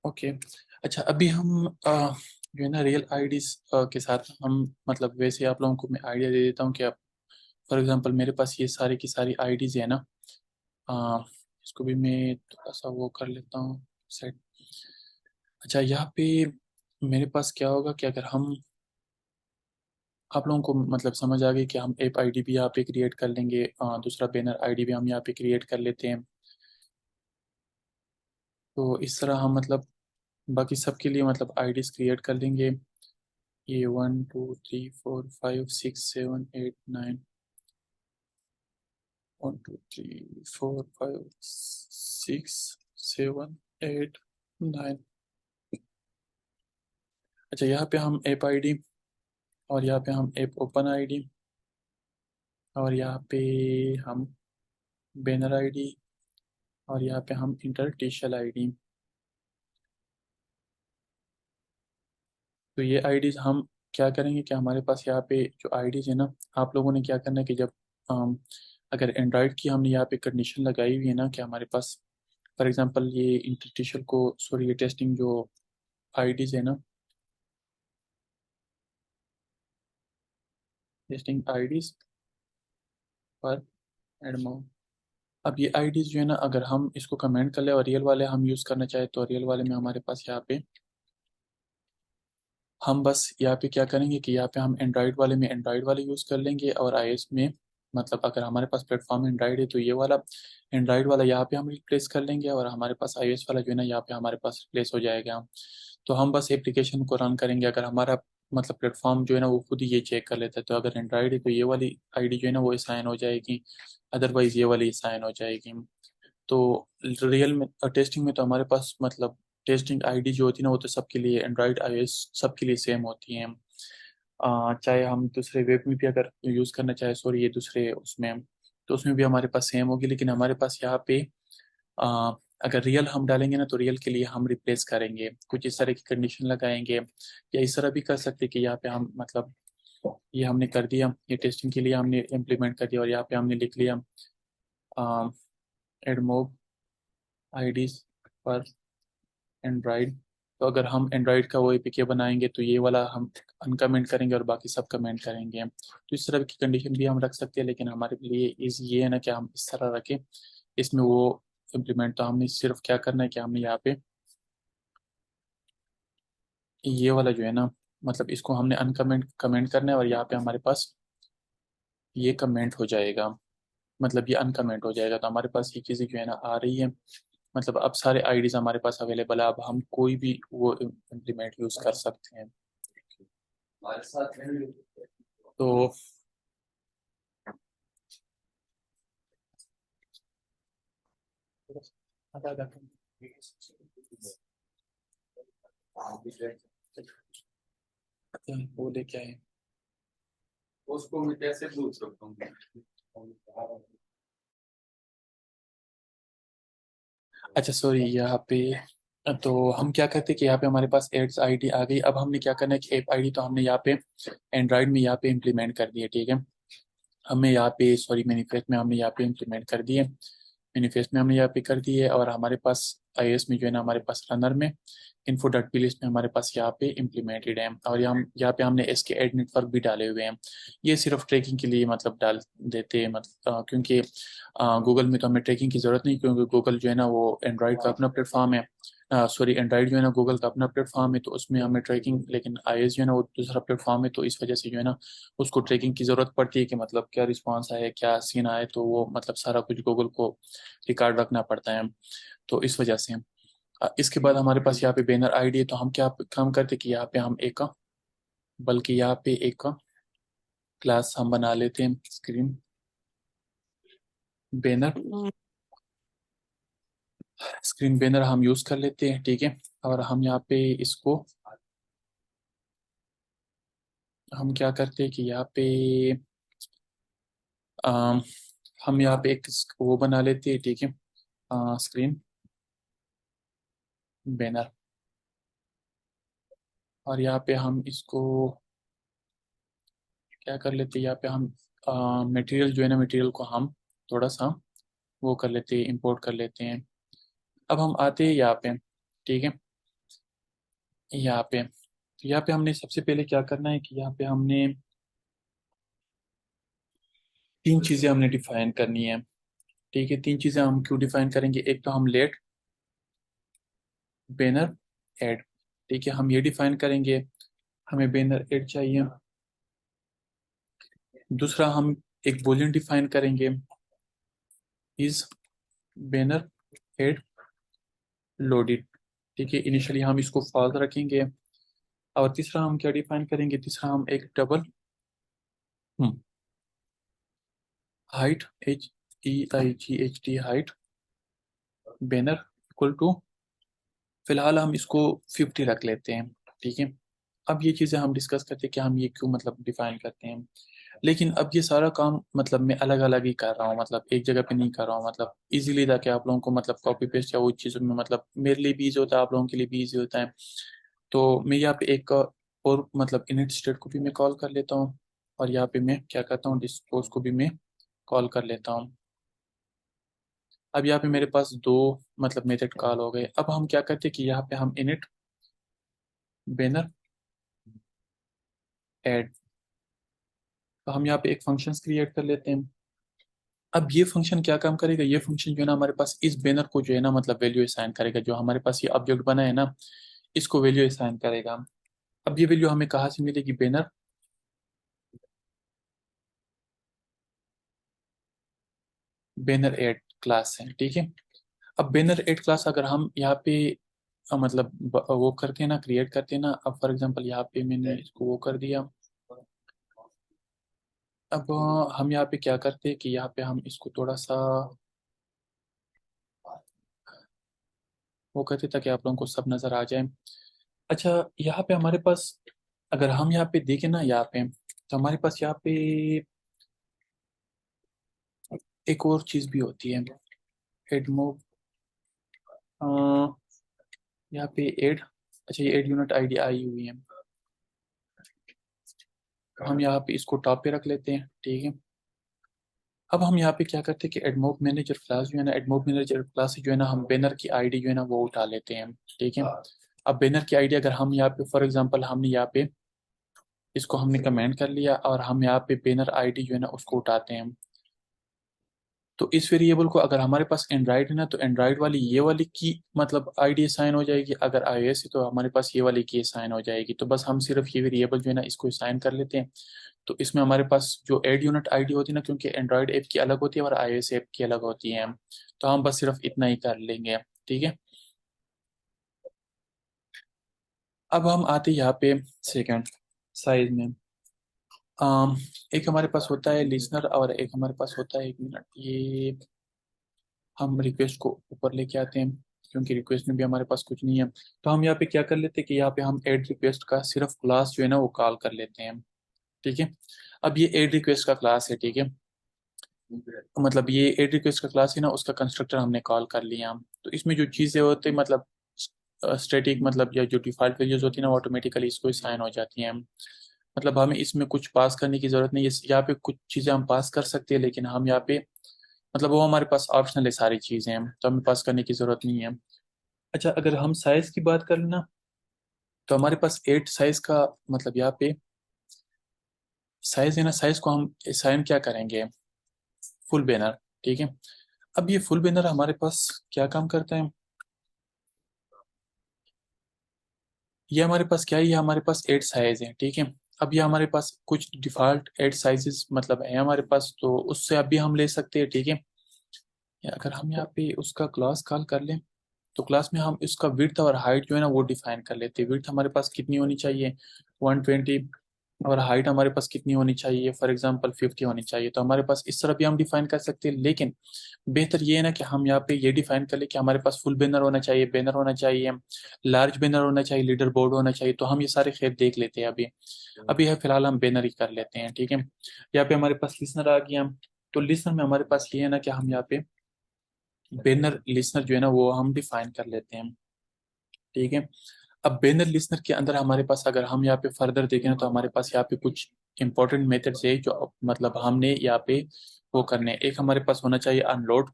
Okay. अच्छा, अभी हम जो है ना रियल आईडीज के साथ हम मतलब वैसे आप लोगों को मैं आइडिया दे देता हूँ कि आप फॉर एग्जांपल मेरे पास ये सारी की सारी आईडीज है ना। अ, इसको भी मैं थोड़ा सा वो कर लेता हूँ सेट। अच्छा, यहाँ पे मेरे पास क्या होगा कि अगर हम आप लोगों को मतलब समझ आ गई कि हम ऐप आईडी भी यहाँ पे क्रिएट कर लेंगे, दूसरा बैनर आईडी भी हम यहाँ पे क्रिएट कर लेते हैं। तो इस तरह हम मतलब बाकी सबके लिए मतलब आईडीज क्रिएट कर लेंगे। ये 1 2 3 4 5 6 7 8 9, 1 2 3 4 5 6 7 8 9। अच्छा, यहाँ पे हम ऐप आईडी और यहाँ पे हम ऐप ओपन आईडी और यहाँ पे हम बैनर आईडी और यहाँ पे हम इंटरस्टिशियल आईडी। तो ये आईडीज हम क्या करेंगे कि हमारे पास यहाँ पे जो आईडीज है ना, आप लोगों ने क्या करना है कि जब अगर एंड्रॉयड की हमने यहाँ पे कंडीशन लगाई हुई है ना कि हमारे पास फॉर एग्जांपल ये इंटरस्टिशियल को सॉरी ये टेस्टिंग जो आईडीज है ना, टेस्टिंग आईडीज पर एडमो। अब ये आईडीज जो है ना, अगर हम इसको कमेंट कर ले और रियल वाले हम यूज़ करना चाहे तो रियल वाले में हमारे पास यहाँ पे हम बस यहाँ पे क्या करेंगे कि यहाँ पे हम एंड्रॉयड वाले में एंड्रॉयड वाले यूज़ कर लेंगे और आईएस में मतलब अगर हमारे पास प्लेटफॉर्म एंड्रॉयड है तो ये वाला एंड्रॉयड वाला यहाँ पे हम रिप्लेस कर लेंगे और हमारे पास आईएस वाला जो है ना यहाँ पे हमारे पास रिप्लेस हो जाएगा। तो हम बस एप्लीकेशन को रन करेंगे अगर हमारा मतलब प्लेटफॉर्म जो है ना वो खुद ही ये चेक कर लेता है। तो अगर एंड्रॉयड है तो ये वाली आईडी जो है ना वो साइन हो जाएगी, अदरवाइज ये वाली साइन हो जाएगी। तो रियल में टेस्टिंग में तो हमारे पास मतलब टेस्टिंग आईडी जो होती है ना वो तो सबके लिए एंड्रॉयड आईओएस सबके लिए सेम होती हैं। चाहे हम दूसरे वेब में भी अगर यूज़ करना चाहे सॉरी ये दूसरे उसमें तो उसमें भी हमारे पास सेम होगी, लेकिन हमारे पास यहाँ पे अ, अगर रियल हम डालेंगे ना तो रियल के लिए हम रिप्लेस करेंगे, कुछ इस तरह की कंडीशन लगाएंगे या इस तरह भी कर सकते हैं कि यहाँ पे हम मतलब ये हमने कर दिया, ये टेस्टिंग के लिए हमने इम्प्लीमेंट कर दिया और यहाँ पे हमने लिख लिया एडमोब आईडीज पर एंड्रॉइड। तो अगर हम एंड्रॉइड का वो एपीके बनाएंगे तो ये वाला हम अनकमेंट करेंगे और बाकी सब कमेंट करेंगे। तो इस तरह की कंडीशन भी हम रख सकते हैं, लेकिन हमारे लिए इजी ये है ना कि हम इस तरह रखें इसमें वो इम्प्लीमेंट। तो हमने सिर्फ क्या करना है कि हमने यहाँ पे ये वाला जो है ना मतलब इसको हमने अनकमेंट कमेंट करना है और यहाँ पे हमारे पास ये कमेंट हो जाएगा, मतलब ये अनकमेंट हो जाएगा। तो हमारे पास ये चीज़ें जो है ना आ रही है, मतलब अब सारे आईडीज हमारे पास अवेलेबल है, अब हम कोई भी वो इम्प्लीमेंट यूज़ कर सकते हैं। तो वो लेके आए उसको मैं कैसे पूछ सकता हूँ। अच्छा सॉरी, यहाँ पे तो हम क्या करते हैं कि यहाँ पे हमारे पास एड्स आईडी आ गई। अब हमने क्या करना है कि ऐप आईडी तो हमने यहाँ पे एंड्रॉइड में यहाँ पे इम्प्लीमेंट कर दिया, ठीक है। हमें यहाँ पे सॉरी मैनिफेस्ट में हमने यहाँ पे इम्प्लीमेंट कर दिए, मैनिफेस्ट में हमने यहाँ पे कर दिए और हमारे पास आईएस में जो है ना हमारे पास रनर में इन्फो डॉट पी लिस्ट में हमारे पास यहाँ पे इम्प्लीमेंटेड है और यहाँ पे हमने इसके एड नेटवर्क भी डाले हुए हैं। ये सिर्फ ट्रैकिंग के लिए मतलब डाल देते हैं मतलब क्योंकि गूगल में तो हमें ट्रैकिंग की ज़रूरत नहीं, क्योंकि गूगल जो है ना वो एंड्रॉइड का अपना प्लेटफॉर्म है। सॉरी एंड्रॉइड जो है ना गूगल का अपना प्लेटफॉर्म है तो उसमें हमें ट्रैकिंग, लेकिन आईएस जो है ना वो दूसरा प्लेटफॉर्म है तो इस वजह से जो है ना उसको ट्रैकिंग की ज़रूरत पड़ती है कि मतलब क्या रिस्पांस आए क्या सीन आए, तो वो मतलब सारा कुछ गूगल को रिकॉर्ड रखना पड़ता है। तो इस वजह से इसके बाद हमारे पास यहाँ पे बैनर आईडी है तो हम क्या काम करते हैं कि यहाँ पे हम एक बल्कि यहाँ पे एक क्लास हम बना लेते हैं स्क्रीन बैनर, स्क्रीन बैनर हम यूज़ कर लेते हैं, ठीक है। और हम यहाँ पे इसको हम क्या करते हैं कि यहाँ पे अम, हम यहाँ पे एक वो बना लेते हैं, ठीक है, स्क्रीन बैनर। और यहाँ पे हम इसको क्या कर लेते हैं, यहाँ पे हम मटेरियल जो है ना मटेरियल को हम थोड़ा सा वो कर लेते हैं, इंपोर्ट कर लेते हैं। अब हम आते हैं यहाँ पे, ठीक है। यहाँ पे हमने सबसे पहले क्या करना है कि यहाँ पे हमने तीन चीज़ें हमने डिफाइन करनी है। ठीक है, तीन चीज़ें हम क्यों डिफाइन करेंगे? एक तो हम लेट, बैनर, एड। ठीक है, हम ये डिफाइन करेंगे, हमें बैनर एड चाहिए। दूसरा हम एक बूलियन डिफाइन करेंगे, इज बैनर एड लोडेड। ठीक है, इनिशियली हम इसको फॉल्स रखेंगे। और तीसरा हम क्या डिफाइन करेंगे? तीसरा हम एक double height, HEIGHT height, banner equal to, फिलहाल हम इसको 50 रख लेते हैं। ठीक है, अब ये चीज़ें हम डिस्कस करते हैं कि हम ये क्यों मतलब डिफाइन करते हैं। लेकिन अब ये सारा काम मतलब मैं अलग अलग ही कर रहा हूँ, मतलब एक जगह पे नहीं कर रहा हूँ, मतलब इजीली, ताकि आप लोगों को मतलब कॉपी पेस्ट या वो चीज़ों में मतलब मेरे लिए भी ईजी होता है, आप लोगों के लिए भी ईजी होता है। तो मैं यहाँ पे एक और मतलब इनिट स्टेट को भी मैं कॉल कर लेता हूँ, और यहाँ पे मैं क्या करता हूँ, डिस्पोज को भी मैं कॉल कर लेता हूँ। अब यहाँ पे मेरे पास दो मतलब मेथड कॉल हो गए। अब हम क्या करते हैं कि यहाँ पे हम इनिट बैनर ऐड, तो हम यहाँ पे एक फंक्शन क्रिएट कर लेते हैं। अब ये फंक्शन क्या काम करेगा? ये फंक्शन जो है ना हमारे पास इस बैनर को जो है ना मतलब वैल्यू असाइन करेगा, जो हमारे पास ये ऑब्जेक्ट बना है ना, इसको वैल्यू असाइन करेगा। अब ये वैल्यू हमें कहाँ से मिलेगी? बैनर, बैनर एड क्लास है। ठीक है, अब बैनर एड क्लास अगर हम यहाँ पे मतलब वो करते हैं ना, क्रिएट करते हैं ना, अब फॉर एग्जांपल यहाँ पे मैंने इसको वो कर दिया। अब हम यहाँ पे क्या करते हैं कि यहाँ पे हम इसको थोड़ा सा वो करते ताकि आप लोगों को सब नज़र आ जाए। अच्छा, यहाँ पे हमारे पास अगर हम यहाँ पे देखें ना, यहाँ पे तो हमारे पास यहाँ पे एक और चीज़ भी होती है, एड मूव, यहाँ पे एड। अच्छा, ये एड यूनिट आईडी आई हुई है, तो हम यहाँ पे इसको टॉप पे रख लेते हैं। ठीक है, अब हम यहाँ पे क्या करते हैं कि एडमोब मैनेजर क्लास जो है ना, एडमोब मैनेजर क्लास से जो है ना हम बैनर की आईडी जो है ना वो उठा लेते हैं। ठीक है, अब बैनर की आईडी अगर हम यहाँ पे फॉर एग्जांपल हमने यहाँ पे इसको हमने कमेंट कर लिया, और हम यहाँ पे बैनर आईडी जो है ना उसको उठाते हैं। तो इस वेरिएबल को अगर हमारे पास एंड्राइड है ना, तो एंड्राइड वाली ये वाली की मतलब आईडी असाइन हो जाएगी, अगर iOS है तो हमारे पास ये वाली की असाइन हो जाएगी। तो बस हम सिर्फ ये वेरिएबल जो है ना इसको असाइन कर लेते हैं। तो इसमें हमारे पास जो एड यूनिट आईडी होती है ना, क्योंकि एंड्रॉयड ऐप की अलग होती है और iOS ऐप की अलग होती है, तो हम बस सिर्फ इतना ही कर लेंगे। ठीक है, अब हम आते हैं यहाँ पे सेकंड साइज में। अम, एक हमारे पास होता है लिसनर, और एक हमारे पास होता है, एक मिनट, ये हम रिक्वेस्ट को ऊपर लेके आते हैं, क्योंकि रिक्वेस्ट में भी हमारे पास कुछ नहीं है। तो हम यहाँ पे क्या कर लेते हैं कि यहाँ पे हम एड रिक्वेस्ट का सिर्फ क्लास जो है ना वो कॉल कर लेते हैं। ठीक है, अब ये एड रिक्वेस्ट का क्लास है। ठीक है, मतलब ये एड रिक्वेस्ट का क्लास है ना, उसका कंस्ट्रक्टर हमने कॉल कर लिया। तो इसमें जो चीज़ें होती है मतलब स्टैटिक मतलब या जो डिफॉल्ट वैल्यूज होती है ना, वो ऑटोमेटिकली इसको साइन हो जाती हैं। मतलब हमें इसमें कुछ पास करने की जरूरत नहीं है, यहाँ पे कुछ चीज़ें हम पास कर सकते हैं, लेकिन हम यहाँ पे मतलब वो हमारे पास ऑप्शनल है सारी चीज़ें, तो हमें पास करने की जरूरत नहीं है। अच्छा, अगर हम साइज की बात कर लेना, तो हमारे पास 8 साइज का मतलब यहाँ पे साइज है ना, साइज को हम साइन क्या करेंगे? Full banner. ठीक है, अब ये फुल बैनर हमारे पास क्या काम करता है? ये हमारे पास क्या है? ये हमारे पास 8 साइज है। ठीक है, अब ये हमारे पास कुछ डिफॉल्ट 8 साइजेस मतलब है हमारे पास, तो उससे अभी हम ले सकते हैं। ठीक है, या अगर हम यहाँ पे उसका क्लास कॉल कर लें, तो क्लास में हम इसका विड्थ और हाइट जो है ना वो डिफाइन कर लेते हैं। विड्थ हमारे पास कितनी होनी चाहिए? 120। और हाइट हमारे पास कितनी होनी चाहिए? फॉर एग्जांपल 50 होनी चाहिए। तो हमारे पास इस तरह भी हम डिफाइन कर सकते हैं, लेकिन बेहतर ये है ना कि हम यहाँ पे ये डिफाइन कर ले कि हमारे पास फुल बैनर होना चाहिए, बैनर होना चाहिए, लार्ज बैनर होना चाहिए, लीडर बोर्ड होना चाहिए। तो हम ये सारे खैर देख लेते हैं अभी। अभी है फिलहाल हम बैनर ही कर लेते हैं। ठीक है, यहाँ पे हमारे पास लिसनर आ गया। तो लिसनर में हमारे पास ये है ना कि हम यहाँ पे बैनर लिसनर जो है ना वो हम डिफाइन कर लेते हैं। ठीक है, अब बैनर लिसनर के अंदर हमारे पास अगर हम यहाँ पे फर्दर देखें ना, तो हमारे पास यहाँ पे कुछ इंपॉर्टेंट मेथड्स है जो मतलब हमने यहाँ पे वो करने हैं। एक हमारे पास होना चाहिए अनलोड।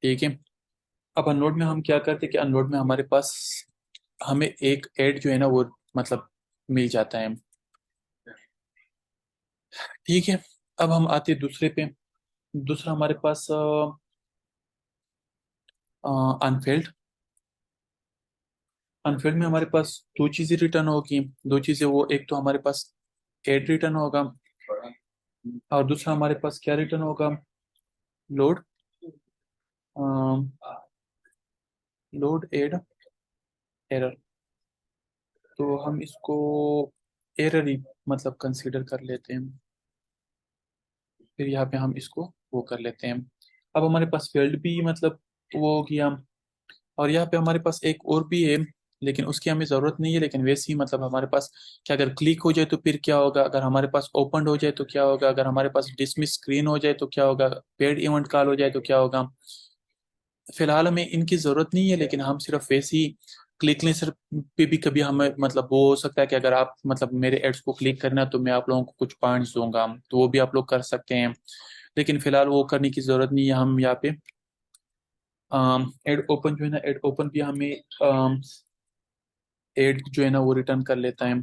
ठीक है, अब अनलोड में हम क्या करते हैं कि अनलोड में हमारे पास हमें एक ऐड जो है ना वो मतलब मिल जाता है। ठीक है, अब हम आते हैं दूसरे पे। दूसरा हमारे पास अनफिल्ड। अनफिल्ड में हमारे पास दो चीजें रिटर्न होगी। दो चीजें, वो एक तो हमारे पास एड रिटर्न होगा, और दूसरा हमारे पास क्या रिटर्न होगा, लोड। Load ad error. तो हम इसको एरर ही मतलब कंसीडर कर लेते हैं। फिर यहाँ पे हम इसको वो कर लेते हैं। अब हमारे पास फील्ड भी मतलब वो हो गया। और यहाँ पे हमारे पास एक और भी है, लेकिन उसकी हमें ज़रूरत नहीं है। लेकिन वैसे ही मतलब हमारे पास क्या, अगर क्लिक हो जाए तो फिर क्या होगा, अगर हमारे पास ओपन हो जाए तो क्या होगा, अगर हमारे पास डिसमिस स्क्रीन हो जाए तो क्या होगा, पेड इवेंट कॉल हो जाए तो क्या होगा। फिलहाल हमें इनकी ज़रूरत नहीं है, लेकिन हम सिर्फ वैसे ही क्लिक लिंक्स पे भी कभी हमें मतलब वो हो सकता है कि अगर आप मतलब मेरे एड्स को क्लिक करना तो मैं आप लोगों को कुछ पॉइंट्स दूंगा, तो वो भी आप लोग कर सकते हैं। लेकिन फिलहाल वो करने की ज़रूरत नहीं है। हम यहाँ पे एड ओपन जो है ना, एड ओपन भी हमें एड जो है ना वो रिटर्न कर लेता है।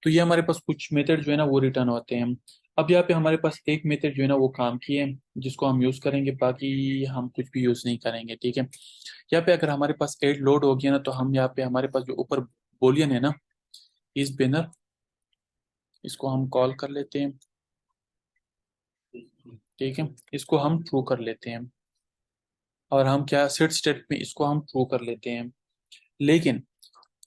तो ये हमारे पास कुछ मेथड जो है ना वो रिटर्न होते हैं। अब यहाँ पे हमारे पास एक मेथड जो है ना वो काम की है, जिसको हम यूज करेंगे, बाकी हम कुछ भी यूज नहीं करेंगे। ठीक है, यहाँ पे अगर हमारे पास एड लोड हो गया ना, तो हम यहाँ पे हमारे पास जो ऊपर बोलियन है ना, इस बैनर, इसको हम कॉल कर लेते हैं। ठीक है, इसको हम ट्रू कर लेते हैं, और हम क्या सेट स्टेट में इसको हम ट्रू कर लेते हैं। लेकिन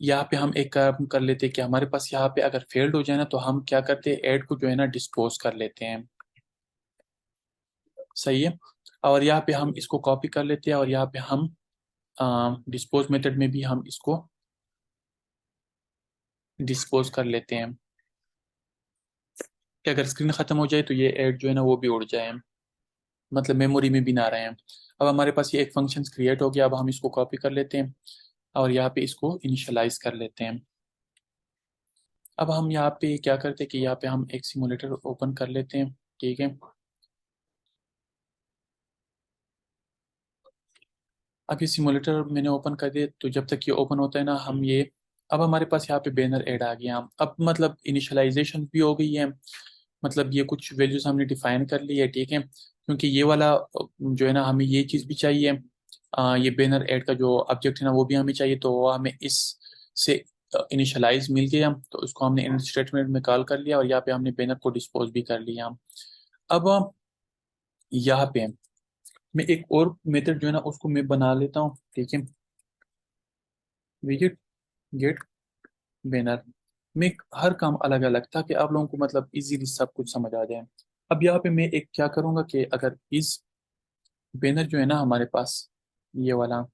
यहाँ पे हम एक काम कर लेते हैं कि हमारे पास यहाँ पे अगर फेल्ड हो जाए ना, तो हम क्या करते हैं, ऐड को जो है ना डिस्पोज कर लेते हैं। सही है। और यहाँ पे हम इसको कॉपी कर लेते हैं, और यहाँ पे हम डिस्पोज मेथड में भी हम इसको डिस्पोज कर लेते हैं कि अगर स्क्रीन खत्म हो जाए तो ये ऐड जो है ना वो भी उड़ जाए, मतलब मेमोरी में भी ना रहे। अब हमारे पास ये एक फंक्शन क्रिएट हो गया। अब हम इसको कॉपी कर लेते हैं, और यहाँ पे इसको इनिशियलाइज कर लेते हैं। अब हम यहाँ पे क्या करते हैं कि यहाँ पे हम एक सिमुलेटर ओपन कर लेते हैं। ठीक है, अब ये सिमुलेटर मैंने ओपन कर दिया, तो जब तक ये ओपन होता है ना, हम ये, अब हमारे पास यहाँ पे बैनर ऐड आ गया। अब मतलब इनिशियलाइजेशन भी हो गई है, मतलब ये कुछ वैल्यूज हमने डिफाइन कर ली है। ठीक है, क्योंकि ये वाला जो है ना, हमें ये चीज़ भी चाहिए। ये बैनर ऐड का जो ऑब्जेक्ट है ना वो भी हमें चाहिए, तो वो हमें इस से इनिशियलाइज मिल गया, तो उसको हमने इन स्टेटमेंट में कॉल कर लिया, और यहाँ पे हमने बैनर को डिस्पोज भी कर लिया। अब यहाँ पे मैं एक और मेथड जो है ना उसको मैं बना लेता हूँ। ठीक है, विजिट गेट बैनर में हर काम अलग अलग, ताकि आप लोगों को मतलब इजीली सब कुछ समझ आ जाए। अब यहाँ पे मैं एक क्या करूँगा कि अगर इस बैनर जो है ना हमारे पास, ये वाला,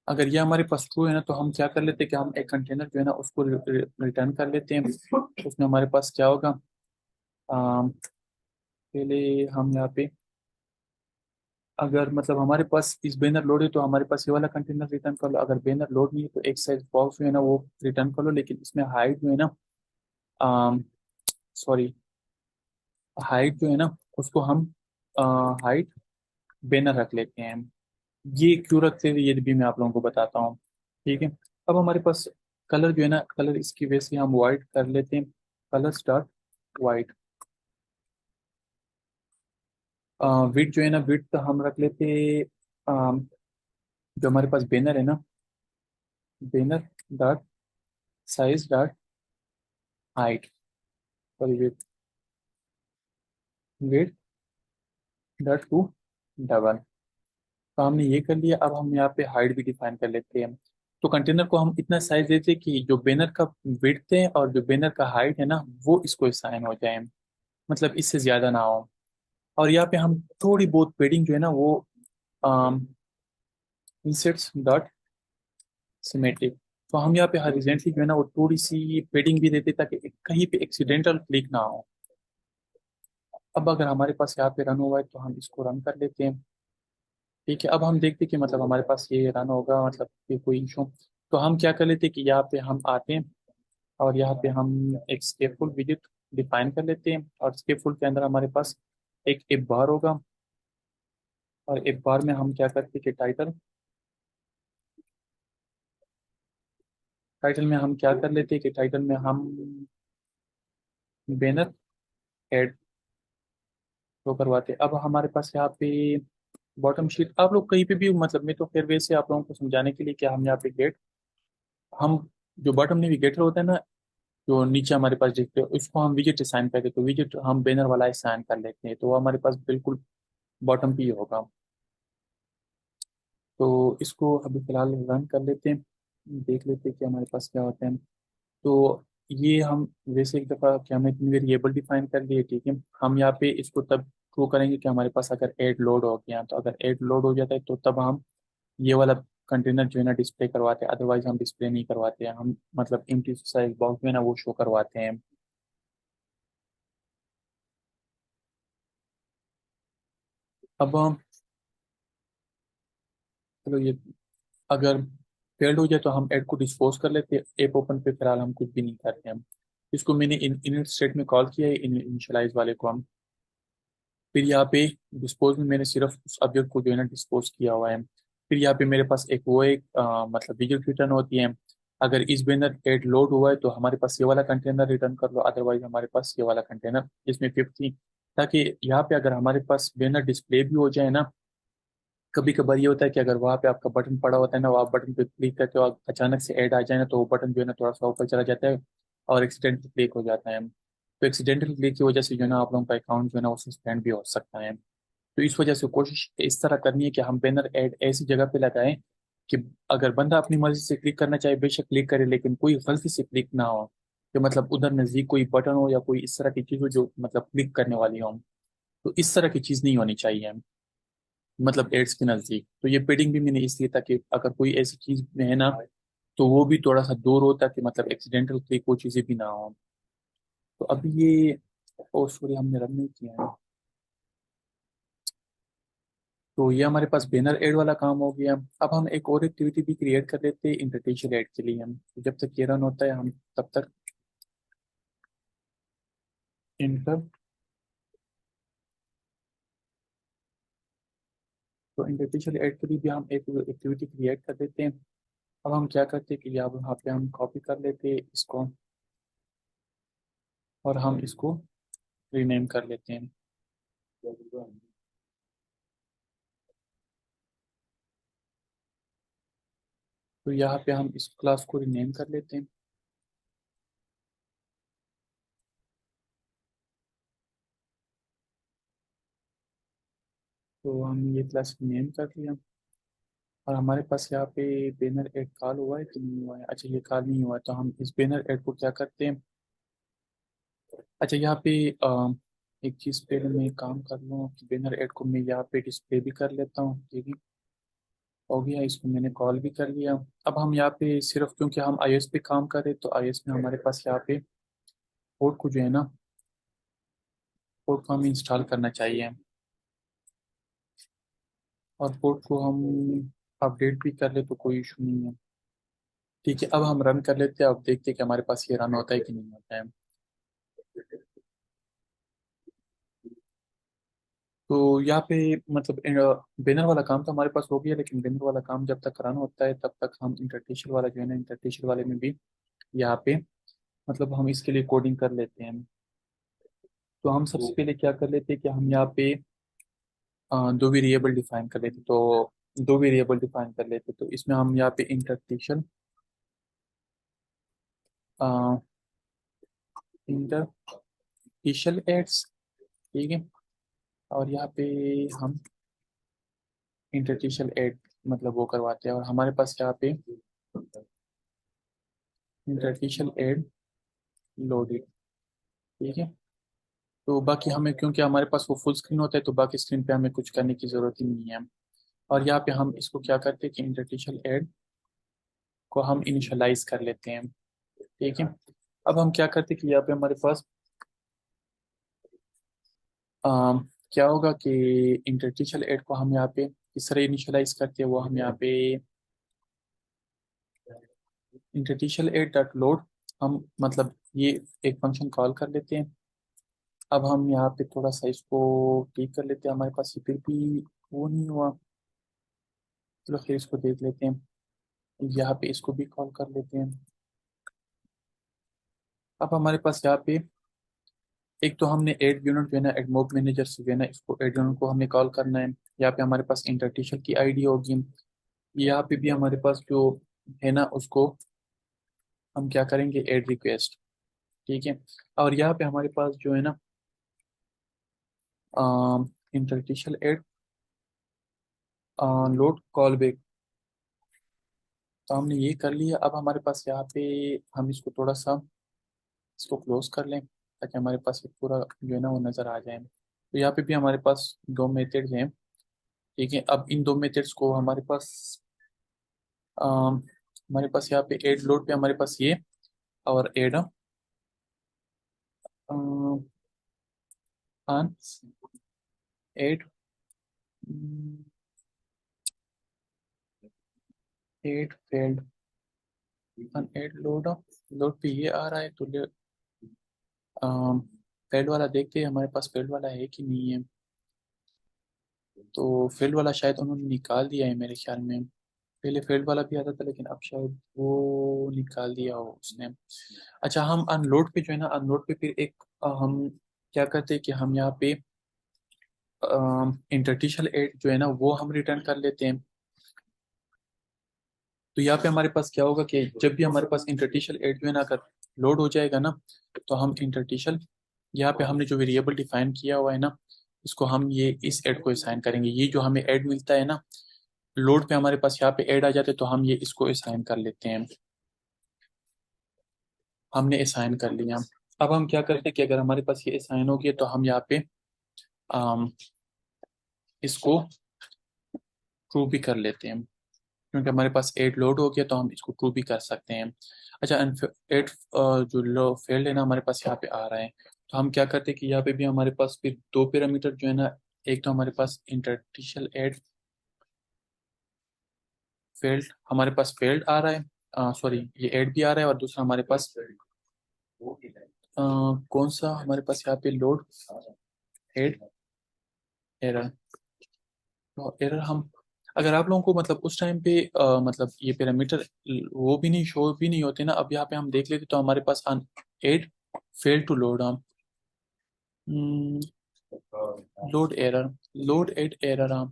अगर ये हमारे पास ट्रू है ना, तो हम क्या कर लेते हैं कि हम एक कंटेनर जो है ना उसको रिटर्न कर लेते हैं। उसमें हमारे पास क्या होगा, पहले हम यहाँ पे, अगर मतलब हमारे पास इस बैनर लोड है तो हमारे पास ये वाला कंटेनर रिटर्न कर लो। अगर बैनर लोड नहीं है तो एक साइज बॉक्स जो है ना वो रिटर्न कर लो। लेकिन इसमें हाइट जो है ना, सॉरी, हाइट जो है ना उसको हम हाइट बैनर रख लेते हैं। ये क्यों रखते हैं ये भी मैं आप लोगों को बताता हूँ। ठीक है, अब हमारे पास कलर जो है ना, कलर इसकी वजह से हम वाइट कर लेते हैं। Colour start white. विड जो है ना, विड तो हम रख लेते हैं, जो हमारे पास बैनर है ना, banner dot size dot height, sorry width, width dot to double. तो हमने ये कर लिया। अब हम यहाँ पे हाइट भी डिफाइन कर लेते हैं। तो कंटेनर को हम इतना साइज देते हैं कि जो बैनर का विड्थ है और जो बैनर का हाइट है ना वो इसको साइन हो जाए, मतलब इससे ज्यादा ना हो। और यहाँ पे हम थोड़ी बहुत पेडिंग जो है ना वो इंसेट्स डॉट सिमेट्रिक, तो हम यहाँ पे हॉरिजॉन्टली जो है ना वो थोड़ी सी पेडिंग भी देते ताकि कहीं पे एक्सीडेंटल क्लिक ना हो। अब अगर हमारे पास यहाँ पे रन हुआ है तो हम इसको रन कर लेते हैं। ठीक है, अब हम देखते हैं कि मतलब हमारे पास ये रन होगा, मतलब कि कोई इशू। तो हम क्या कर लेते हैं कि यहाँ पे हम आते हैं, और यहाँ पे हम एक स्केपफुल विजिट डिफाइन कर लेते हैं, और स्केपफुल के अंदर हमारे पास एक बार होगा, और एक बार में हम क्या करते कि टाइटल में हम क्या कर लेते कि टाइटल में हम बैनर ऐड शो करवाते। अब हमारे पास यहाँ पे बॉटम शीट, आप लोग कहीं पे भी मतलब मैं तो फिर वैसे आप लोगों को समझाने के लिए क्या हम यहाँ पे गेट, हम जो बॉटम नेविगेटर होता है ना, जो नीचे हमारे पास दिखते हैं उसको हम विजिट असाइन करते हैं, तो विजिट हम बैनर वाला असाइन कर लेते हैं, तो वो हमारे पास बिल्कुल बॉटम पे ही होगा। तो इसको अभी फिलहाल रन कर लेते हैं, देख लेते हैं कि हमारे पास क्या होता है। तो ये हम वैसे एक दफ़ा क्या हमें वेरिएबल डिफाइन कर लिए, ठीक है। हम यहाँ पे इसको तब ट्रू करेंगे कि हमारे पास अगर ऐड लोड हो गया, तो अगर ऐड लोड हो जाता है तो तब हम ये वाला कंटेनर जो है ना डिस्प्ले करवाते हैं, अदरवाइज हम डिस्प्ले नहीं करवाते हैं, हम मतलब एम्प्टी साइज बॉक्स में ना वो शो करवाते हैं। अब हम चलो ये अगर फेल्ड हो जाए तो हम ऐड को डिस्पोज कर लेते हैं, ऐप ओपन पे फिलहाल हम कुछ भी नहीं करते हैं। इसको मैंने इनिट स्टेट में कॉल किया है, इनिशियलाइज वाले को हम, फिर यहाँ पे डिस्पोज में मैंने सिर्फ उस ऑब्जेक्ट को जो है ना डिस्पोज किया हुआ है। फिर यहाँ पे मेरे पास एक वो एक मतलब विजुअल रिटर्न होती है, अगर इस बैनर एड लोड हुआ है तो हमारे पास ये वाला कंटेनर रिटर्न कर लो, अदरवाइज हमारे पास ये वाला कंटेनर जिसमें 50, ताकि यहाँ पे अगर हमारे पास बैनर डिस्प्ले भी हो जाए ना, कभी कभार ये होता है कि अगर वहाँ पे आपका बटन पड़ा होता है ना, वो आप बटन पे क्लिक करते हो अचानक से ऐड आ जाए ना, तो वो बटन जो है ना थोड़ा सा ऊपर चला जाता है और एक्सीडेंटली क्लिक हो जाता है। तो एक्सीडेंटल क्लिक की वजह से जो है ना आप लोगों का अकाउंट जो है ना वो सस्पेंड भी हो सकता है। तो इस वजह से कोशिश इस तरह करनी है कि हम बैनर ऐड ऐसी जगह पे लगाएं कि अगर बंदा अपनी मर्जी से क्लिक करना चाहे बेशक क्लिक करे, लेकिन कोई गलती से क्लिक ना हो, कि मतलब उधर नजदीक कोई बटन हो या कोई इस तरह की चीज हो जो मतलब क्लिक करने वाली हो। तो इस तरह की चीज नहीं होनी चाहिए मतलब एड्स के नजदीक। तो ये पेडिंग भी मैंने इसलिए ताकि अगर कोई ऐसी चीज में है ना, तो वो भी थोड़ा सा दूर हो ताकि मतलब एक्सीडेंटल क्लिक वो चीजें भी ना हो। तो अभी ये, ओ सॉरी हमने रन नहीं किया है। तो ये हमारे पास बैनर ऐड वाला काम हो गया। अब हम एक और एक्टिविटी भी क्रिएट कर लेते हैं इंटरटेशियल ऐड के लिए। हम जब तक ये रन होता है हम तब तक इंटर, तो इंटरटेशियल ऐड के लिए भी हम एक एक्टिविटी क्रिएट कर देते हैं। अब हम क्या करते हैं कि यहाँ पे हम कॉपी कर लेते हैं इसको और हम इसको रीनेम कर लेते हैं। तो यहाँ पे हम इस क्लास को रीनेम कर लेते हैं। तो हम ये क्लास रीनेम कर लिया और हमारे पास यहाँ पे बैनर ऐड कॉल हुआ है कि नहीं हुआ है? अच्छा ये कॉल नहीं हुआ है, तो हम इस बैनर ऐड को क्या करते हैं। अच्छा यहाँ पे एक चीज़ पहले मैं काम कर लूँ कि बैनर ऐड को मैं यहाँ पे डिस्प्ले भी कर लेता हूँ, ठीक है। हो गया, इसको मैंने कॉल भी कर लिया। अब हम यहाँ पे सिर्फ क्योंकि हम iOS पे काम कर रहे हैं तो iOS में हमारे पास यहाँ पे कोड को जो है ना, कोड को हमें इंस्टॉल करना चाहिए और कोड को हम अपडेट भी कर ले तो कोई इशू नहीं है। ठीक है, अब हम रन कर लेते हैं, अब देखते हैं कि हमारे पास ये रन होता है कि नहीं होता है। तो यहाँ पे मतलब बैनर वाला काम तो हमारे पास हो गया, लेकिन बैनर वाला काम जब तक रन होता है तब तक हम इंटरटेशनल वाला जो है ना, इंटरटेशनल वाले में भी यहाँ पे मतलब हम इसके लिए कोडिंग कर लेते हैं। तो हम सबसे पहले क्या कर लेते हैं कि हम यहाँ पे दो वेरिएबल डिफाइन कर लेते, तो दो वेरिएबल डिफाइन कर लेते, तो इसमें हम यहाँ पे इंटरटेशनल एड्स, ठीक है। और यहाँ पे हम इंटरटेशनल एड मतलब वो करवाते हैं और हमारे पास यहाँ पे इंटरटेशनल एड लोडेड, ठीक है। तो बाकी हमें क्योंकि हमारे पास वो फुल स्क्रीन होता है तो बाकी स्क्रीन पे हमें कुछ करने की ज़रूरत ही नहीं है। और यहाँ पे हम इसको क्या करते हैं कि इंटरटेशनल एड को हम इनिशियलाइज कर लेते हैं, ठीक है। अब हम क्या करते हैं कि यहाँ पे हमारे पास क्या होगा कि इंटरटेशनल एड को हम यहाँ पे किस तरह इनिशियलाइज करते हैं, वो हम यहाँ पे इंटरटेशनल एड डॉट लोड, हम मतलब ये एक फंक्शन कॉल कर लेते हैं। अब हम यहाँ पे थोड़ा सा इसको ठीक कर लेते हैं, हमारे पास ये फिर भी वो नहीं हुआ। चलो फिर इसको देख लेते हैं, यहाँ पे इसको भी कॉल कर लेते हैं। अब हमारे पास यहाँ पे एक तो हमने ऐड यूनिट जो है ना एडमोब मैनेजर से जो है ना इसको ऐड यूनिट को हमें कॉल करना है। यहाँ पे हमारे पास इंटर टीचर की आईडी होगी। यहाँ पे भी हमारे पास जो है ना उसको हम क्या करेंगे, ऐड रिक्वेस्ट। ठीक है। और यहाँ पे हमारे पास जो है ना inter teacher add load call back, तो हमने ये कर लिया। अब हमारे पास यहाँ पे हम इसको थोड़ा सा इसको क्लोज कर लें ताकि हमारे पास ये पूरा जो है ना वो नज़र आ जाए। तो यहाँ पे भी हमारे पास दो मेथड्स हैं। ठीक है। अब इन दो मेथड्स को हमारे पास हमारे पास यहाँ पे ऐड लोड पे हमारे पास ये और add on add add failed on add load, load पे ये आ रहा है तो फेल्ड वाला देखते हैं हमारे पास फेल्ड वाला है कि नहीं है। तो फेल्ड वाला शायद उन्होंने निकाल दिया है मेरे ख्याल में। पहले फेल्ड वाला भी आता था लेकिन अब शायद वो निकाल दिया हो उसने। अच्छा, हम अनलोड पे जो है ना अनलोड पे फिर एक हम क्या करते हैं कि हम यहाँ पे इंटरटिशल एड जो है ना वो हम रिटर्न कर लेते हैं। तो यहाँ पे हमारे पास क्या होगा कि जब भी हमारे पास इंटरटिशल एड जो है ना अगर लोड हो जाएगा ना, तो हम इंटरटिशल यहाँ पे हमने जो वेरिएबल डिफाइन किया हुआ है ना, इसको हम ये इस एड को असाइन करेंगे। ये जो हमें एड मिलता है ना लोड पे, हमारे पास यहाँ पे ऐड आ जाते हैं तो हम ये इसको असाइन कर लेते हैं। हमने असाइन कर लिया। अब हम क्या करते हैं कि अगर हमारे पास ये असाइन हो गया तो हम यहाँ पे अम, इसको ट्रू भी कर लेते हैं, क्योंकि हमारे पास ऐड लोड हो गया तो हम इसको ट्रू भी कर सकते हैं। अच्छा, ऐड जो लो फेल्ड है ना हमारे पास यहाँ पे आ रहा है, तो हम क्या करते हैं कि यहाँ पे भी हमारे पास फिर दो पैरामीटर जो है ना, एक तो हमारे पास इंटरटिशल ऐड फेल्ड, हमारे पास फेल्ड आ रहा है, सॉरी ये ऐड भी आ रहा है, और दूसरा हमारे पास कौन सा हमारे पास यहाँ पे लोड ऐड एरर। तो एरर हम अगर आप लोगों को मतलब उस टाइम पे मतलब ये पैरामीटर वो भी नहीं शो भी नहीं होते ना, अब यहाँ पे हम देख लेते तो हमारे पास ऐड फेल टू लोड, हम load error, load ad error हम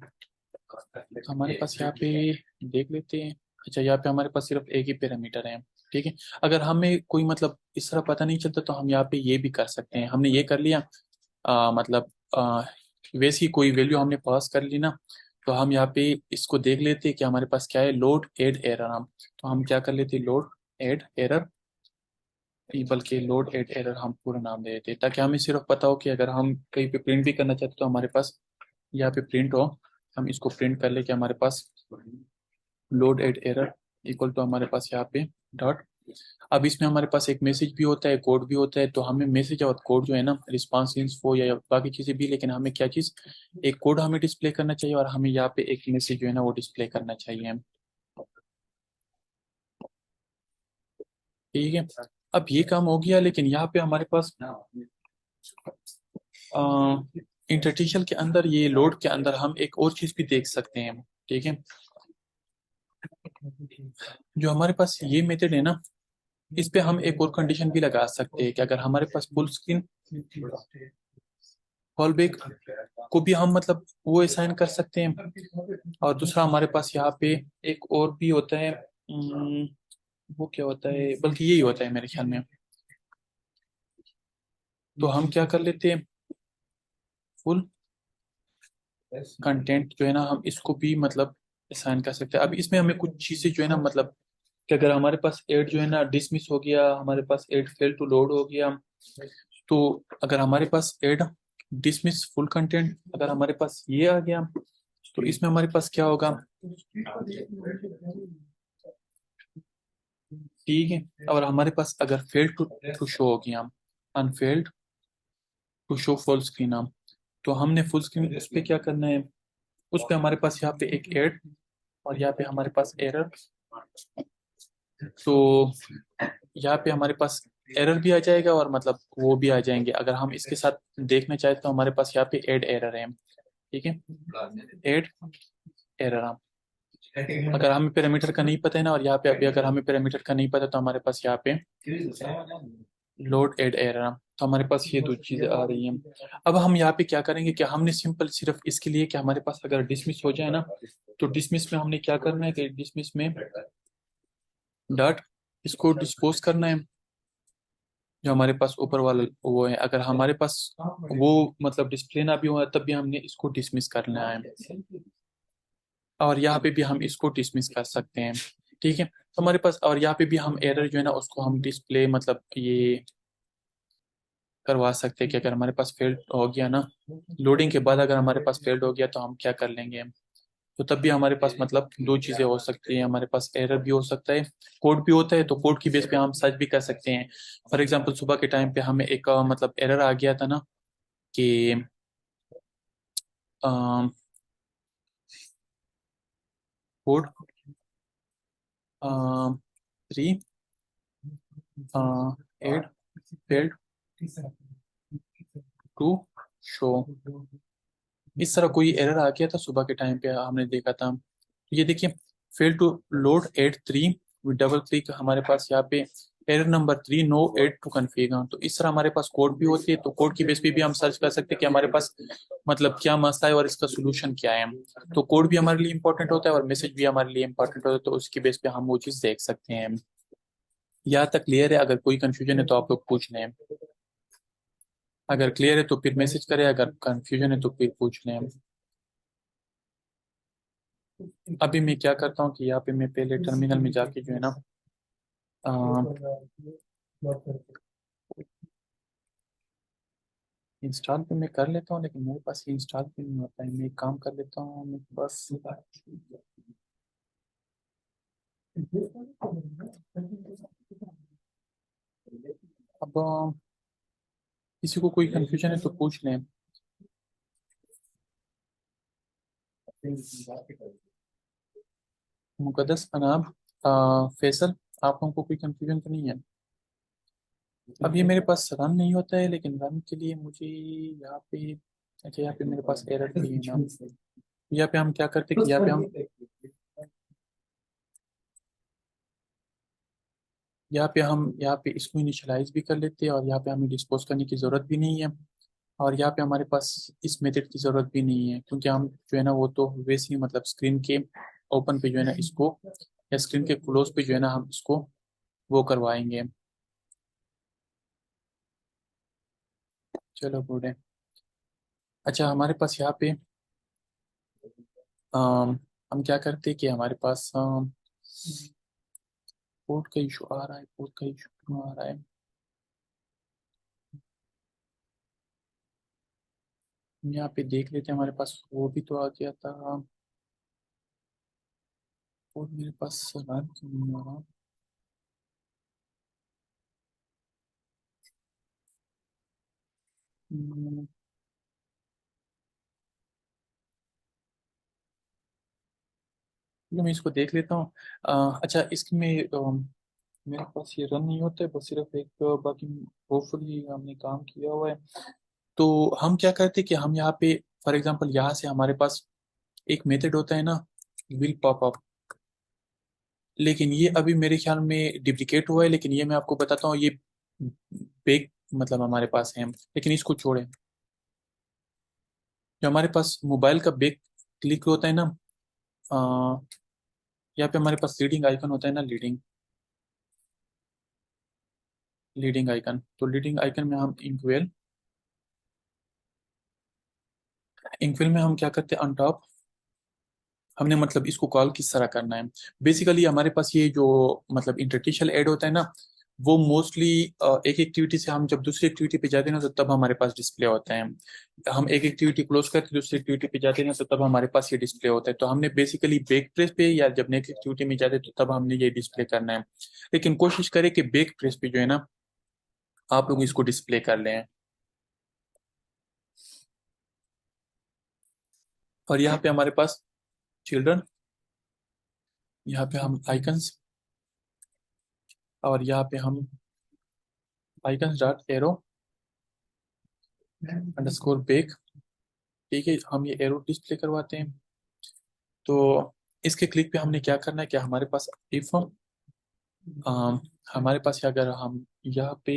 हमारे पास यहाँ पे देख लेते हैं। अच्छा, यहाँ पे हमारे पास सिर्फ एक ही पैरामीटर है। ठीक है। अगर हमें कोई मतलब इस तरह पता नहीं चलता तो हम यहाँ पे ये भी कर सकते हैं। हमने ये कर लिया मतलब वैसे ही कोई वैल्यू हमने पास कर ली ना, तो हम यहाँ पे इसको देख लेते हैं कि हमारे पास क्या है, लोड एड एरर। हम तो हम क्या कर लेते हैं, लोड एड एरर, बल्कि लोड एड एरर हम पूरा नाम दे देते हैं ताकि हमें सिर्फ पता हो कि अगर हम कहीं पे प्रिंट भी करना चाहते तो हमारे पास यहाँ पे प्रिंट हो। हम इसको प्रिंट कर ले कि हमारे पास load at error equal to हमारे पास यहाँ पे डॉट। अब इसमें हमारे पास एक मैसेज भी होता है, कोड भी होता है, तो हमें मैसेज और कोड जो है ना रिस्पॉन्स इन्फो या बाकी चीज़ें भी, लेकिन हमें क्या चीज़, एक कोड हमें डिस्प्ले करना चाहिए और हमें यहाँ पे एक मैसेज जो है ना वो डिस्प्ले करना चाहिए। ठीक है। अब ये काम हो गया, लेकिन यहाँ पे हमारे पास इंटरटिशल के अंदर ये लोड के अंदर हम एक और चीज़ भी देख सकते हैं। ठीक है। जो हमारे पास ये मेथड है ना, इस पे हम एक और कंडीशन भी लगा सकते हैं कि अगर हमारे पास फुल स्क्रीन फॉल बैक को भी हम मतलब वो असाइन कर सकते हैं। और दूसरा हमारे पास यहाँ पे एक और भी होता है, वो क्या होता है, बल्कि यही होता है मेरे ख्याल में। तो हम क्या कर लेते हैं, फुल कंटेंट जो है ना हम इसको भी मतलब असाइन कर सकते हैं। अब इसमें हमें कुछ चीज़ें जो है ना मतलब कि अगर हमारे पास एड जो है ना डिसमिस हो गया, हमारे पास एड फेल टू लोड हो गया, तो अगर हमारे पास एड डिसमिस फुल कंटेंट अगर हमारे पास ये आ गया, तो इसमें हमारे पास क्या होगा, ठीक है। और हमारे पास अगर फेल्ड टू टू शो हो गया, अनफेल्ड टू शो फुल स्क्रीन, हम तो हमने फुल स्क्रीन उस पर क्या करना है, उस पे हमारे पास यहाँ पे एक एड और यहाँ पे हमारे पास एरर। तो यहाँ पे हमारे पास एरर भी आ जाएगा और मतलब वो भी आ जाएंगे। अगर हम इसके साथ देखना चाहें तो हमारे पास यहाँ पे ऐड एरर है। ठीक है, एड एरर। अगर हमें पैरामीटर का नहीं पता है ना, और यहाँ पे अभी अगर हमें पैरामीटर का नहीं पता तो हमारे पास यहाँ पे लोड एड एरर, तो हमारे पास ये दो चीजें आ रही हैं। अब हम यहाँ पे क्या करेंगे कि हमने सिंपल सिर्फ इसके लिए कि हमारे पास अगर डिसमिस हो जाए ना, तो डिसमिस में हमने क्या करना है कि डिसमिस में डॉट इसको डिस्पोज करना है, जो हमारे पास ऊपर वाला वो है। अगर हमारे पास वो मतलब डिस्प्ले ना भी हुआ तब भी हमने इसको डिसमिस करना है, और यहाँ पे भी हम इसको डिसमिस कर सकते हैं। ठीक है, तो हमारे पास और यहाँ पे भी हम एरर जो है ना उसको हम डिस्प्ले मतलब ये करवा सकते हैं कि अगर हमारे पास फेल्ड हो गया ना, लोडिंग के बाद अगर हमारे पास फेल्ड हो गया तो हम क्या कर लेंगे। तो तब भी हमारे पास मतलब दो चीजें हो सकती हैं, हमारे पास एरर भी हो सकता है, कोड भी होता है, तो कोड की बेस पे हम सर्च भी कर सकते हैं। फॉर एग्जांपल सुबह के टाइम पे हमें एक मतलब एरर आ गया था ना कि कोड 3 8 फेल्ड टू शो, इस तरह कोई एरर आ गया था सुबह के टाइम पे, हमने देखा था। तो ये देखिए, fail to load at three with double click, हमारे पास यहाँ पे error number 3 no ad to configure. तो इस तरह हमारे पास कोड भी होती है, तो कोड की बेस पे भी हम सर्च कर सकते हैं कि हमारे पास मतलब क्या मसला है और इसका सोल्यूशन क्या है। तो कोड भी हमारे लिए इंपॉर्टेंट होता है और मैसेज भी हमारे लिए इंपॉर्टेंट होता है, तो उसकी बेस पे हम वो चीज़ देख सकते हैं। यहाँ तक क्लियर है? अगर कोई कंफ्यूजन है तो आप लोग पूछ लें, अगर क्लियर है तो फिर मैसेज करें, अगर कंफ्यूजन है तो फिर पूछ लें। अभी मैं क्या करता हूँ कि यहाँ पे मैं पहले टर्मिनल में जाके जो है ना इंस्टॉल पे मैं कर लेता हूँ, लेकिन मेरे पास ये इंस्टॉल पे नहीं होता है। मैं एक काम कर लेता हूँ, मैं बस अब किसी को कोई कंफ्यूजन है तो पूछ लें। मुकद्दस अनाब फैसल, आप लोगों को कोई कंफ्यूजन तो नहीं है? अब ये मेरे पास रन नहीं होता है, लेकिन रन के लिए मुझे यहाँ पे, अच्छा यहाँ पे मेरे पास एरर भी है ना। यहाँ पे हम क्या करते हैं कि यहाँ पे इसको इनिशियलाइज भी कर लेते हैं, और यहाँ पे हमें डिस्पोज करने की ज़रूरत भी नहीं है, और यहाँ पे हमारे पास इस मेथड की ज़रूरत भी नहीं है, क्योंकि हम जो है ना वो तो वैसे ही मतलब स्क्रीन के ओपन पे जो है ना इसको, या स्क्रीन के क्लोज पे जो है ना हम इसको वो करवाएंगे। चलो गुड है। अच्छा हमारे पास यहाँ पे हम क्या करते हैं कि हमारे पास पोर्ट का इशू आ रहा है, पोर्ट का इशू क्यों आ रहा है। हम यहाँ पे देख लेते हैं, हमारे पास वो भी तो आ गया था, पोर्ट मेरे पास रन क्यों नहीं हो रहा। हम्म, चलो मैं इसको देख लेता हूँ। अच्छा इसमें मेरे पास ये रन नहीं होता है, बस सिर्फ एक बाकी होपफुली हमने काम किया हुआ है। तो हम क्या करते हैं कि हम यहाँ पे फॉर एग्जांपल यहाँ से हमारे पास एक मेथड होता है ना, विल पॉप अप, लेकिन ये अभी मेरे ख्याल में डुप्लीकेट हुआ है, लेकिन ये मैं आपको बताता हूँ, ये बेक मतलब हमारे पास है, लेकिन इसको छोड़ें। जो हमारे पास मोबाइल का बेक क्लिक होता है ना, अ, यहाँ पे हमारे पास लीडिंग आइकन होता है ना, लीडिंग लीडिंग आइकन, तो लीडिंग आइकन में हम इंक्वेल इंक्वेल में हम क्या करते हैं, ऑन टॉप हमने मतलब इसको कॉल किस तरह करना है। बेसिकली हमारे पास ये जो मतलब इंटरटिशियल ऐड होता है ना, वो मोस्टली एक एक्टिविटी से हम जब दूसरी एक्टिविटी पे जाते हैं ना तो तब हमारे पास डिस्प्ले होता है। हम एक एक्टिविटी क्लोज करके दूसरी एक्टिविटी पे जाते हैं ना तो तब हमारे पास ये डिस्प्ले होता है। तो हमने बेसिकली बैक प्रेस पे या जब नेक्स्ट एक्टिविटी में जाते हैं तो तब हमने ये डिस्प्ले करना है। लेकिन कोशिश करें कि बैक प्रेस पे जो है ना आप लोग इसको डिस्प्ले कर लें। और यहाँ पे हमारे पास चिल्ड्रन, यहाँ पे हम आइकन्स, और यहाँ पे हम icons dot arrow underscore back, ठीक है, हम ये एरो डिस्प्ले करवाते हैं। तो इसके क्लिक पे हमने क्या करना है कि हमारे पास इफ हमारे पास अगर हम यहाँ पे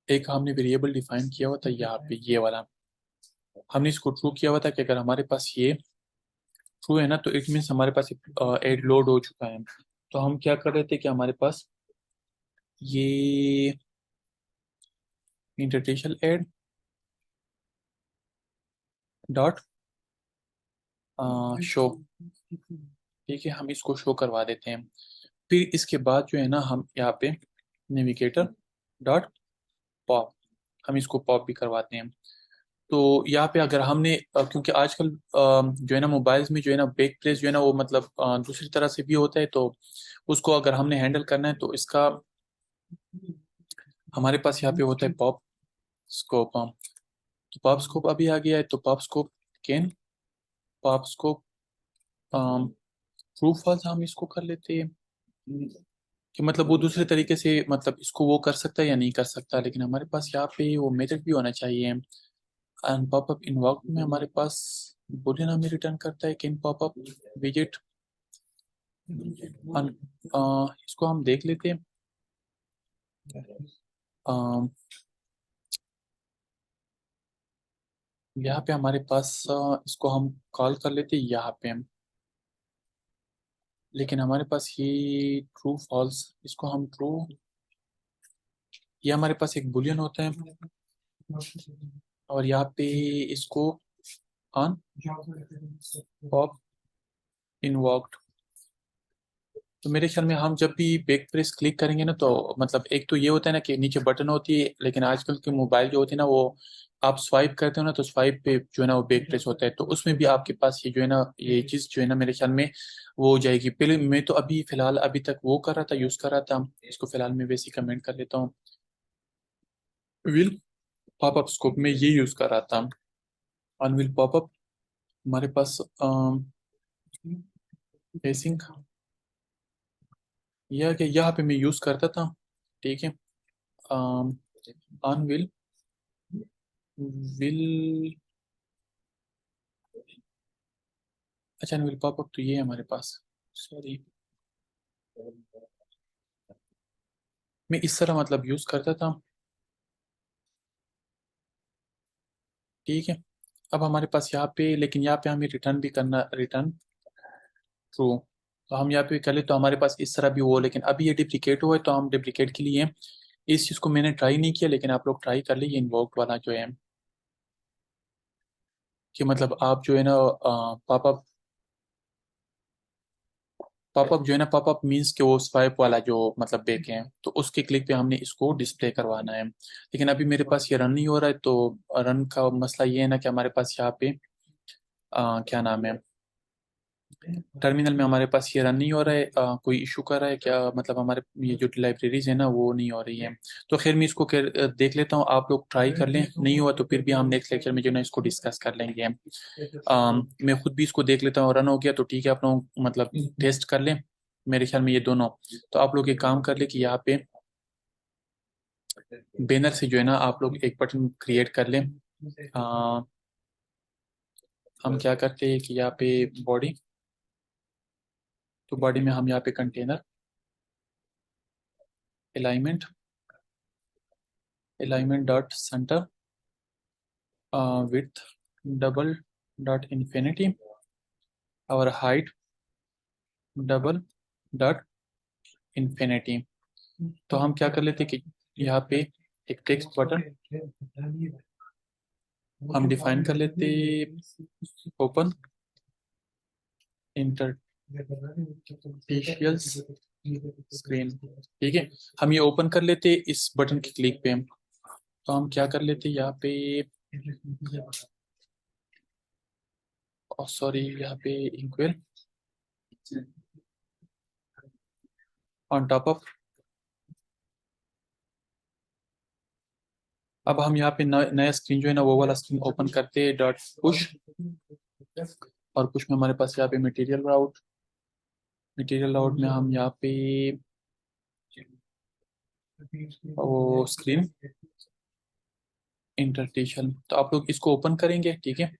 एक हमने वेरिएबल डिफाइन किया हुआ था, यहाँ पे ये वाला हमने इसको ट्रू किया हुआ था कि अगर हमारे पास ये ट्रू है ना, तो इट मीन्स हमारे पास एक एड लोड हो चुका है। तो हम क्या कर रहे थे कि हमारे पास ये इंटरटेशनल एड डॉट शो, ठीक है, हम इसको शो करवा देते हैं। फिर इसके बाद जो है ना, हम यहाँ पे नेविगेटर डॉट पॉप, हम इसको पॉप भी करवाते हैं। तो यहाँ पे अगर हमने क्योंकि आजकल जो है ना मोबाइल्स में जो है ना बैक प्लेस जो है ना वो मतलब दूसरी तरह से भी होता है, तो उसको अगर हमने हैंडल करना है तो इसका हमारे पास यहाँ पे होता है पॉप स्कोप। तो पॉप स्कोप अभी आ गया है, तो pop scope can pop scope true false हम इसको कर लेते हैं कि मतलब वो दूसरे तरीके से मतलब इसको वो कर सकता है या नहीं कर सकता, लेकिन हमारे पास यहाँ पे वो मेथड भी होना चाहिए। एंड पॉपअप इनवॉक में हमारे पास बूलियन हमें रिटर्न करता है कैन पॉपअप विजेट। इसको हम देख लेते हैं। अम, यहाँ पे हमारे पास इसको हम कॉल कर लेते हैं यहाँ पे, लेकिन हमारे पास ये ट्रू फॉल्स, इसको हम ट्रू, ये हमारे पास एक बुलियन होता है, और यहाँ पे इसको ऑन पॉप इनवॉक्ड। तो मेरे ख्याल में हम जब भी बैक प्रेस क्लिक करेंगे ना, तो मतलब एक तो ये होता है ना कि नीचे बटन होती है, लेकिन आजकल के मोबाइल जो होते हैं ना वो आप स्वाइप करते हो ना, तो स्वाइप पे जो है ना वो बैक प्रेस होता है, तो उसमें भी आपके पास ये जो है ना ये चीज़ जो है ना मेरे ख्याल में वो हो जाएगी। पहले मैं तो अभी फिलहाल अभी तक वो कर रहा था, यूज़ कर रहा था, इसको फिलहाल मैं वैसे ही कमेंट कर लेता हूँ। विल पॉपअप स्कोप में ये यूज़ कर रहा था, ऑन विल पॉपअप हमारे पास फेसिंग, यह कि यहाँ पे मैं यूज़ करता था, ठीक है। ऑन विल अच्छा, विल पॉपअप तो ये है हमारे पास, सॉरी, मैं इस तरह मतलब यूज़ करता था, ठीक है। अब हमारे पास यहाँ पे, लेकिन यहाँ पे हमें रिटर्न भी करना, रिटर्न ट्रू, तो हम यहाँ पे कर ले तो हमारे पास इस तरह भी हो, लेकिन अभी ये डिप्लीकेट हुआ है, तो हम डिप्लीकेट के लिए इस चीज़ को मैंने ट्राई नहीं किया, लेकिन आप लोग ट्राई कर लीजिए इन्वोक्ड वाला जो है, कि मतलब आप जो है ना पॉपअप पॉपअप जो है ना, पॉपअप मीन्स कि वो स्वाइप वाला जो मतलब बैक है, तो उसके क्लिक पे हमने इसको डिस्प्ले करवाना है। लेकिन अभी मेरे पास ये रन नहीं हो रहा है, तो रन का मसला ये है ना कि हमारे पास यहाँ पे क्या नाम है, टर्मिनल में हमारे पास ये रन नहीं हो रहा है, कोई इशू कर रहा है क्या, मतलब हमारे ये जो लाइब्रेरीज है ना वो नहीं हो रही है। तो खैर मैं इसको देख लेता हूँ, आप लोग ट्राई कर लें, नहीं हुआ तो फिर भी हम नेक्स्ट लेक्चर में जो है ना इसको डिस्कस कर लेंगे। मैं खुद भी इसको देख लेता हूँ, रन हो गया तो ठीक है, आप लोग मतलब टेस्ट कर लें, मेरे ख्याल में ये दोनों। तो आप लोग एक काम कर ले कि यहाँ पे बैनर से जो है ना आप लोग एक बटन क्रिएट कर लें। हम क्या करते हैं कि यहाँ पे बॉडी, तो बॉडी में हम यहाँ पे container alignment, alignment dot centre with double dot infinity और हाइट डबल डॉट इन्फिनिटी। तो हम क्या कर लेते कि यहाँ पे एक टेक्स्ट बटन हम डिफाइन कर लेते, ओपन इंटरस्टिशियल स्क्रीन, ठीक है। हम ये ओपन कर लेते इस बटन के क्लिक पे, तो हम क्या कर लेते यहाँ पे, सॉरी यहाँ पे इक्वल ऑन टॉप ऑफ, अब हम यहाँ पे नया स्क्रीन जो है ना वो वाला स्क्रीन ओपन करते हैं, डॉट पुश, और पुश में हमारे पास यहाँ पे मटेरियल राउट, मटेरियल राउट में हम यहाँ पे वो स्क्रीन इंटरस्टेशन, तो आप लोग इसको ओपन करेंगे, ठीक है।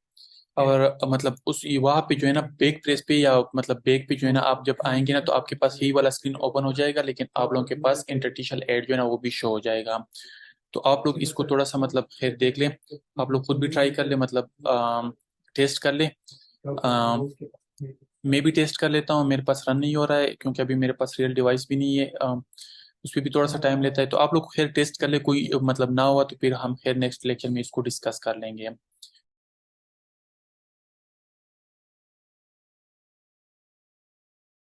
और मतलब उस वहाँ पे जो है ना बैक प्रेस पे या मतलब बैक पे जो है ना आप जब आएंगे ना तो आपके पास यही वाला स्क्रीन ओपन हो जाएगा, लेकिन आप लोगों के पास इंटरस्टेशनल एड जो है ना वो भी शो हो जाएगा। तो आप लोग इसको थोड़ा सा मतलब खैर देख लें, आप लोग खुद भी ट्राई कर ले, मतलब टेस्ट कर ले। मैं भी टेस्ट कर लेता हूँ, मेरे पास रन नहीं हो रहा है क्योंकि अभी मेरे पास रियल डिवाइस भी नहीं है, उस पर भी थोड़ा सा टाइम लेता है। तो आप लोग खैर टेस्ट कर ले, कोई मतलब ना हुआ तो फिर हम खैर नेक्स्ट लेक्चर में इसको डिस्कस कर लेंगे।